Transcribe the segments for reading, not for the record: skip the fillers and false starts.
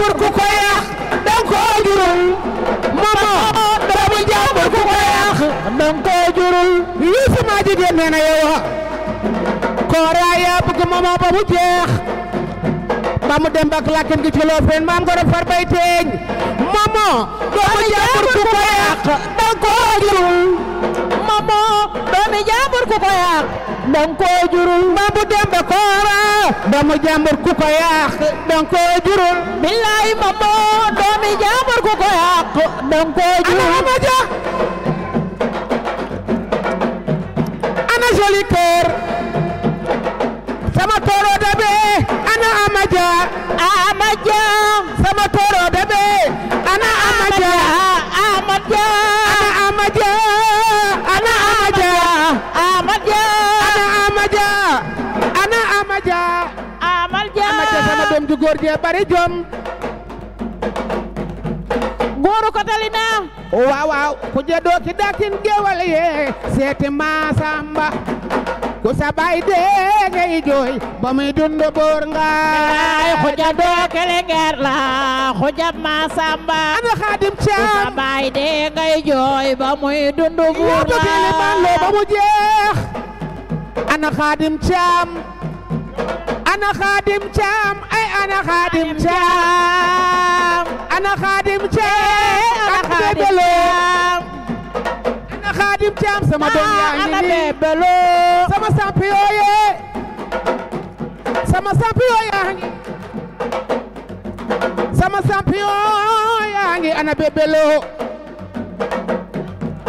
jàmbur ku ko yàq danga ko jurul Momo doomu jàmbur ku ko yàq danga ko jurul yi sama jigéen nee na yow Kora yaa bëgg Momo ba mu jeex ba mu dem bak lakken gi ci loo fen maam goro far bay teeñ Momo doomu jàmbur ku ko yàq danga ko jurul Momo doomu jàmbur ku ko yàq danga ko jurul ba mu dem ba Kora doomu jàmbur ku ko yàq danga ko jurul billaay Momo doomu jàmbur ku ko yàq danga ko jurul ana Amaja ana joli kër sama toro dabe ana Amaja Amaja sama toro dabe ana Amaja Amaja ana Amaja ana Amaja Amaja ana Amaja ana Amaja Amaja sama doom ju góor jee bari jom góoru ko talina waaw waaw ku jedoo ki dakin gewal ye seeti Masamba ku sa baay dee ngay jooy ba muy dund buur nga xuja doo kelengeer la xuja Masamba ana Xaadim Caam ku sa baay dee ngay jooy ba muy dund buur nga yaa ba mu jeex ana Xaadim Caam ana Xaadim Caam ay ana Xaadim Caam ana Xaadim Caam ana Xaadim Caam ana Xaadim Caam sama doom yaa ngi nii sama champion ye sama champion yaa ngi sama champion yaa ngi ana bébélo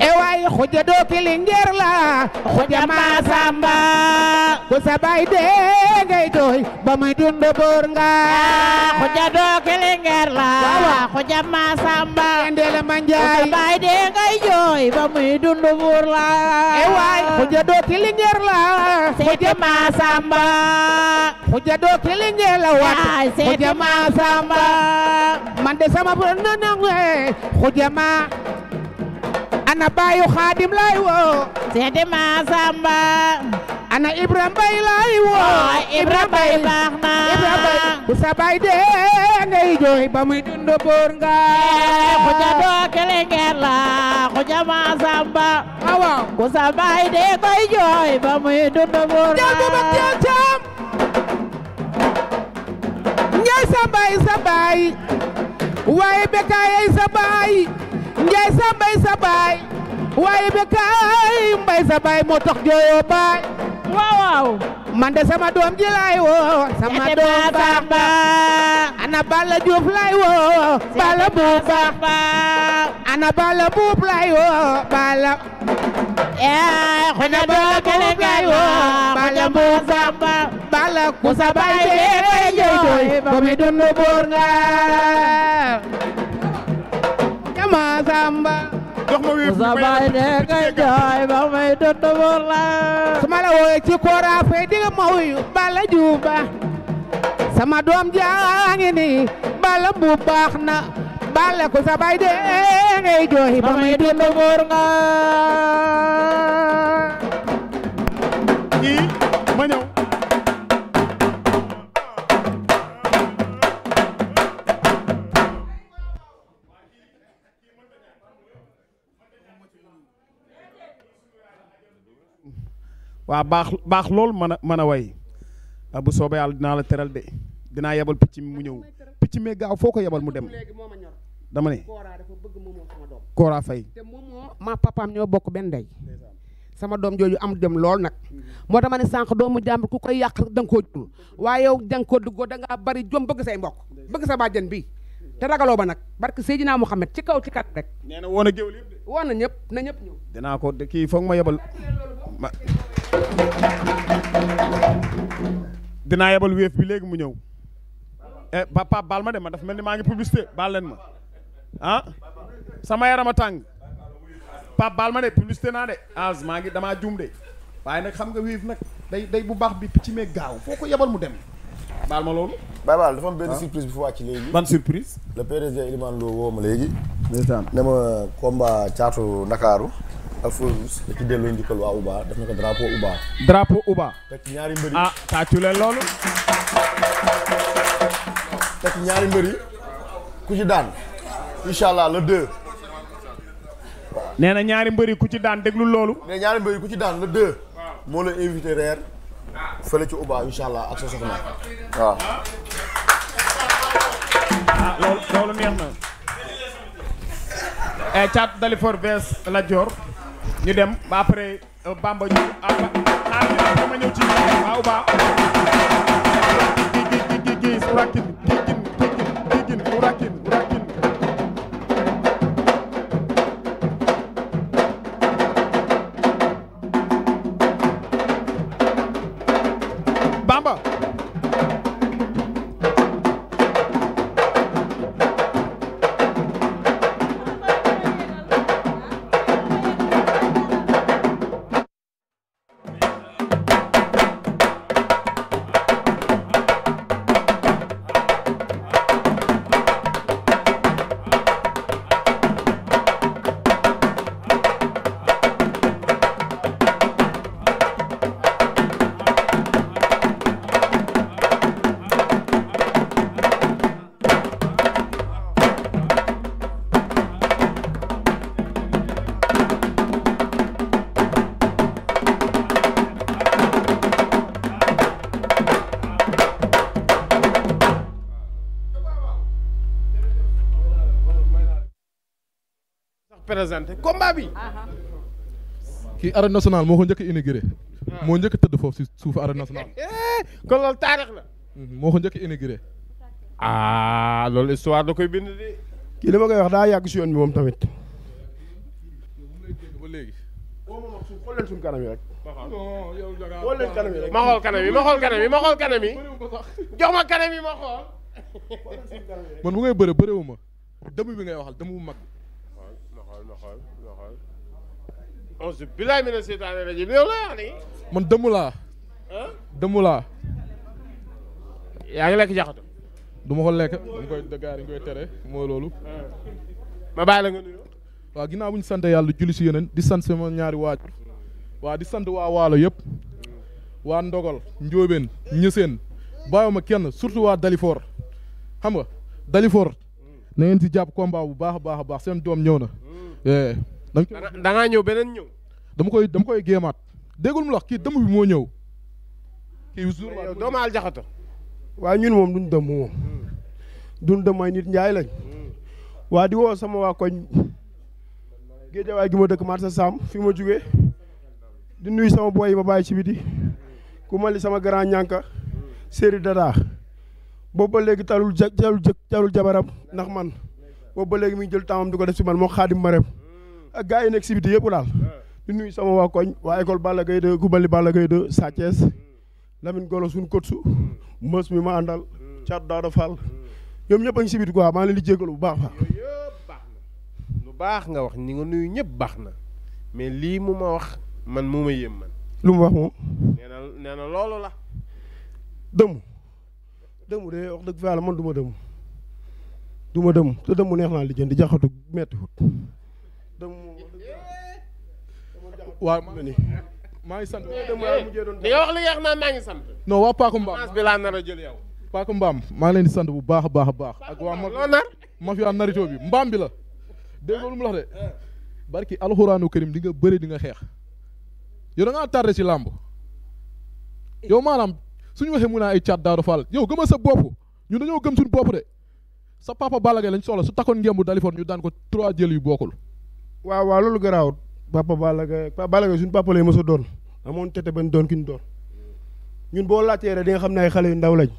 e waay xuja doo kilingeer la xuja Masamba ku sa baay dee ngay jooy ba muy dund buur nga xuja doo kilingeer la xuja Masamba ndele ma njaay ku sa baay dee ngay jooy ba muy dund buur la e waay xuja doo kilingeer la xuja Masamba xuja doo kilingeer la waay xuja Masamba man de sama bu nanangu xuja ma ana baayu Xaadim lay woo seede Masamba ana Ibra Mbay lay woo Ibra Mbay baax na Ibra Mbay ku sa baay dee ngay jooy ba muy dund buur nga xuja doo kelengeer la xuja Masamba waaw ku sa baay dee ngay jooy ba muy dund buur nga jal bu ba jal caam njaay sa baay waaye bekaay ay sa baay njaay sa baay waaye bekaay mbay sa baay moo tax jooyoo baay waaw man de sama doom ji laay woo sama doom Bamba ana Balla Juuf laay woo Balla Buub Bamba ana Balla Buub laay woo Balla ana Balla Buub laay woo Balla Buub Bamba Balla ku sa baay dee jooy ba mi dund buur nga Masamba jox ma wéef sa baay dee ngay jooy ba muy dund buur la su ma la wooyee ci Kora Faye di nga ma wuyu Balla Juuf ba sama doom jaa ngi nii Balla Buub baax na Balla ku sa baay dee ngay jooy ba muy dund buur nga kii ma ñëw waa baax lool mën a way bu soobee yàlla dinaa la teral de dinaa yebal picc mi mu ñëw picc mi gaaw foo ko yebal mu dem dama ne Kora Faye te Momo ma papaam ñoo bokk benn ndey sama doom jooju am dem lool nag moo tax ma ne sànq doomu jàmbur ku koy yàq da nga koo jur waaye yow da nga koo duggoo da ngaa bari jom bëgg say mbokk bëgg sa bàjjen bii te ragaloo ba nag barke Seydina Muhammad ci kaw ci kat rek nee na woon a géwél yëpp de woon na ñëpp na ñëpp ñëw dinaa ko kii foog ma yebal dinaa yebal wéef bi léegi mu ñëw papa baal ma de ma dafa mel ni maa ngi publicité baal leen ma ah sama yaram a tàng papa baal ma de publicité naa de maa ngi damaa juum de waaye nag xam nga wéef nag day bu baax bi picc mee gaaw foo ko yebal mu dem baal ma loolu Baye Baal dafa am benn surprise bu fa wàcc léegi. ban surprise. le PDG Elimane Lo woo ma léegi. ndeysaan ne ma combat caatu Ndakaaru ak Fourouz da ci delloo njukkal waa Uba def na ko drapeau Uba. drapeau Uba. teg ci ñaari mbëri. tàccu leen loolu. teg ci ñaari mbëri ku ci daan incha allah le 2. nee na ñaari mbëri ku ci daan déglu loolu. mais ñaari mbëri ku ci daan le 2. moo la invité reer fële ci Uba incha allah ak sa soxna waaw. ah loolu neex na. Thiat Dalifort vs Lat Dior ñu dem ba après Bamba ñu xaar ma ñëw ci waaw Uba. gi surakin gigin urakin Bamba. présenté combat bi. kii arène nationale moo ko njëkk a inauguré. moo njëkk a tëdd foofu si suufu arène nationale. kon loolu taarix la. moo ko njëkk a inauguré. ah loolu histoire da koy bind de. kii li ma koy wax daa yàgg si yoon bi moom tamit. ba léegi. xool leen suñu kanam yi rek. xool leen kanam yi rek. ma xool kanam yi ma xool kanam yi ma xool kanam yi. jox ma kanam yi ma xool. man bu ngay bëre bërewu ma dëmm bi ngay waxal dëmm bu mag. onze bilaay mi ne seetaane rajo bi yow la wax ni man dëmm laa. dëmm laa. yaa ngi lekk jaxatu. du ma ko lekk dañ koy dëggaar dañ koy tere mooy loolu. ma bàyyi la nga nuyoo. waaw ginnaaw bu ñu sant yàlla julli si yeneen di sant sama ñaari waajur. waa di sant waa Waalo yëpp. waa Ndogal Njóobeen Ñëseen bàyyiwuma kenn surtout waa Dalifort xam nga Dalifort na ngeen si jàpp combat bu baax a baax a baax seen doom ñëw na. da ngaa ñëw beneen ñëw. dama koy géemaat déggul mu la kii dëmm bi moo ñëw. kii jour yow doomaal jaxato. waaye ñun moom duñ dëmm moom. duñ dëmm ay nit njaay lañ. waa di woo sama waa koñ géejawaay gi ma dëkk marché Sam fi ma jugee di nuyu sama boy yi ma bàyyi ci biti ku mali sama grand ñànka séri dada boobu ba léegi talul jabaram ndax man boobu ba léegi mi ngi jël temps di ko def si man moo xaadim ma rem ak gars yi nekk si biti yëpp daal di nuyu sama waa koñ waa école Balla Gaye 2 ku bali Balla Gaye 2 Sa Thiès Lamine Golo suñu kotsu mës mi ma àndal Thiatou Daouda Fall ñoom ñëpp a ngi si biti quoi maa leen di jégalu bu baax fa lu baax nga wax ñi nga nuyu ñëpp baax na mais lii mu ma wax man mu ma yéem man. lu mu wax moom. nee na loolu la. dëmm de wax dëgg fa yàlla man du ma dëmm te dëmm neex naa lijjanti jaxatu metti wut dëmm waaw maa ngi sant. li nga wax li nga wax naan maa ngi sant. non waa Paku Mbaam bi laa nar a jël yow. Paku Mbaam maa ngi leen di sant bu baax a baax a baax. ak waa mafia narito bi mbaam bi la. dégg nga lu mu wax de barki alxuraanu karim di nga bëri di nga xeex yow da ngaa tardé ci làmb yow maanaam suñu waxee mu naa ay Thiatou Daouda Fall yow gëmal sa bopp ñu dañoo gëm suñu bopp de sa papa Balla Gaye lañ soxla su takkoon ngembu Dalifort ñu daan ko 3 jël yu bokkul. waaw loolu garaawut papa Balla Gaye suñu papa lay mos a doon amoon tete bañ doon ki ñu doon ñun boo laajtee rek di nga xam ne ay xale yu ndaw lañ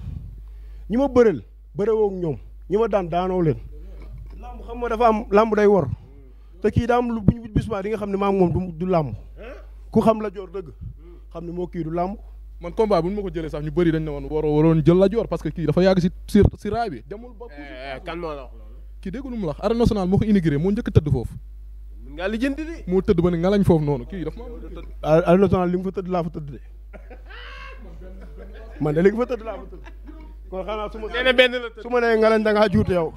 ñi ma bëreel bëreewoo ak ñoom ñi ma daan daanoo leen. lamb xam nga dafa am lamb day wor te kii daa am lu buñ bis ba di nga xam ne maa ngi moom du lamb ku xam la joor dëgg xam ne moo kii du lamb. man combat bu ñu ma ko jëlee sax ñu bëri dañ ne woon waroon jël la joor parce que kii dafa yàgg si raay bi demul ba. kan moo la wax loolu. kii déggu lu mu la wax arène nationale moo ko inauguré moo njëkk a tëdd foofu. mën ngaa lijjanti de. moo tëdd ba ne ngalañ foofu noonu kii dafa maa. arène nationale li mu fa tëdd laa fa tëdd de man de li nga fa tëdd laa fa tëdd kon xanaa su ma nee ngalañ da ngaa juute yow.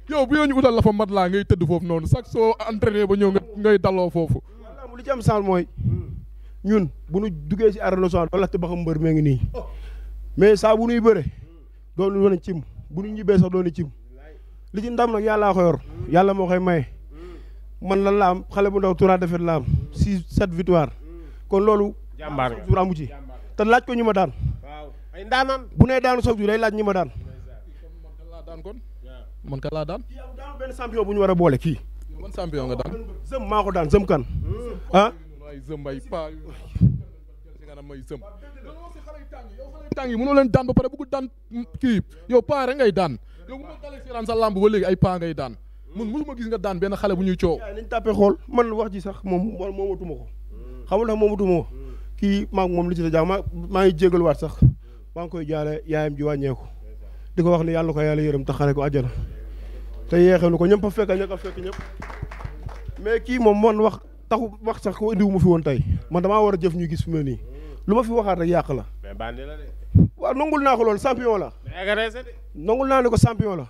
yow bu ñu utal la fa mat laa ngay tëdd foofu noonu sax soo entraîné ba ñëw ngay daloo foofu. waaw li ci am sens mooy ñun bu ñu duggee si arène nationale wala te ba xam mbër mee ngi nii mais saa bu ñuy bëre doon wane cim bu ñu ñibbee sax doon cim li ci ndam nag yàllaa ko yor yàlla moo koy maye man lan la am xale bu ndaw 3 défaites la am 7 victoire kon loolu jàmbaar nga jour amu ci te laaj ko ñu ma daan waaw ay ndaanaan bu nee daanu chaque jour day laaj ñi ma daan man ka laa daan daanu benn champion bu ñu war a boole kii man champion nga daan zëm maa ko daan zëm kan ah ay zëm ay pa si nga na may zëm tàng yi mënoo leen daan ba pare bëgg daan kii yow paa rek ngay daan yow bu ma dalee seetaan sa lamb ba léegi ay paa ngay daan mun musuma gis nga daan benn xale bu ñuy coow nañ tàppee xool man wax ji sax moomatuma ko xamul tax moomatuma ko kii maa moom li ci da maa ngi jégaluwaat sax maa ngi koy jaale yaayam ji wàññeeku di ko wax ne yàlla ko yàlla yërëm taxare ko àjjana te yeexeenu ko ñëpp a fekk ñëpp a fekk ñëpp mais kii moom man wax sax ko indiwu ma fi woon tey man damaa war a jëf ñu gis fi mu ne nii lu ma fi waxaat rek yàq la mais bandi la de waaw nangul naa ko loolu champion la nangul naa ne ko champion la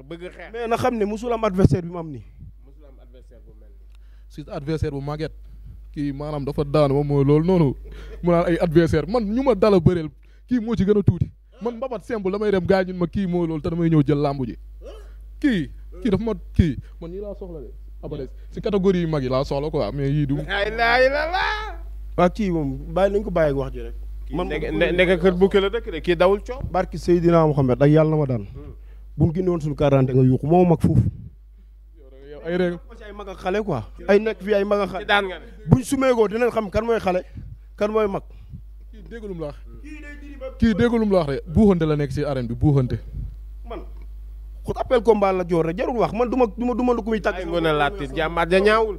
bëgg xeex mais na xam ne musul am adversaire bi mu am nii musul am adversaire bu mel nii si adversaire bu màgget kii maanaam dafa daan moom mooy loolu noonu mu naan ay adversaire man ñu ma dala bëreel kii moo ci gën a tuuti man mbapat simple damay dem gars ñun ma kii mooy loolu te damay ñëw jël làmbu ji kii dafa ma kii man ñii laa soxla de abades si catégorie yu mag yi laa soxla quoi mais yii du waaw kii moom bàyyi nañ ko bàyyi ak wax ji rek man nekk kër bukki la dëkk de kii dawul coow barki Seydina Mohamed ak yàlla na ma daan bu mu génne woon suñu quarante nga yuuxu moo mag foofu ay rek ay mag ak xale quoi ay nekk fii ay mag ak xale daan nga ne buñ sumeekoo dinañ xam kan mooy xale kan mooy mag kii déggalum la wax kii déggalum la wax de buuxante la nekk si arène bi buuxante man ku appel combat la joor rek jarul wax man du ma lu ko muy tàgg ay ngone laati jàmbaar ja ñaawul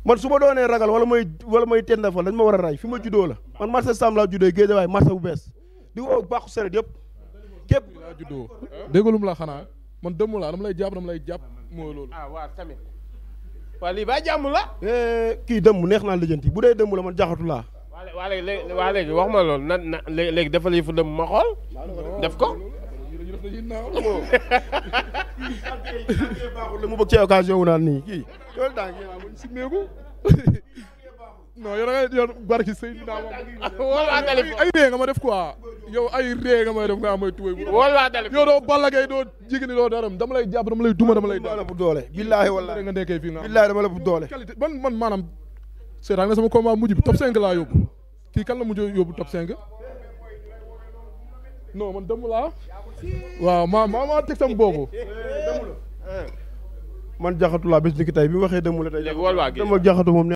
man su ma doonee ragal wala may tenda fa dañ ma war a ray fi ma juddoo la man marché Sam laa juddoo Géejawaay marché bu bees di woo baaxu seret yëpp képp laa juddoo déggalum la xanaa man dëmm laa dama lay jàpp mooy loolu waaw tamit waa lii ba jàmm la kii dëmm neex naa lijjanti bu dee dëmm la man jaxatu laa waa léegi wax ma loolu na léegi defal yi fu dëmm ma xool def ko baaxul la mu bëgg ci occasion wu naan nii kii loolu daa ngi si meeku non yow barki Seydina ay ree nga ma def quoi yow ay ree nga may def nga may tuwéy yow doo Balla Gaye doo jigéen doo daram dama lay jàpp dama lay duma dama lay la bu doole billaahi wallaahi nga nekkee fii nga billaahi dama la bu doole qualité man maanaam seetaan nga sama combat mujj bi top 5 laa yóbbu kii kan la mujj yóbbu top 5 non man dëmm laa waaw maa teg sama boobu man jaxatu laa bés ni ki tey bi mu waxee dëmm la tey léegi wol waa gi dama jaxatu moom